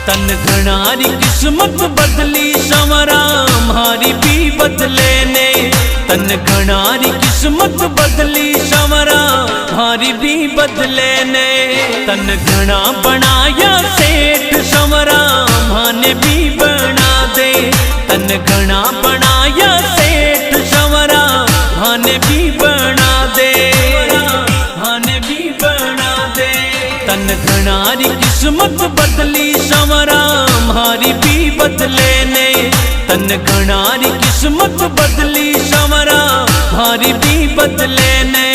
तन घणारी किस्मत बदली संवरा मारी भी बदले ने। तन घणारी किस्मत बदली संवरा मारी भी बदले ने। तन घना बनाया सेठ संवरा माने भी बना दे। तन घना बनाया सेठ संवरा माने भी बना दे। माने भी बना दे। तन घणारी किस्मत बदली संवरा मारी भी बदले ने। तन घणारी किस्मत बदली संवरा मारी भी बदले ने।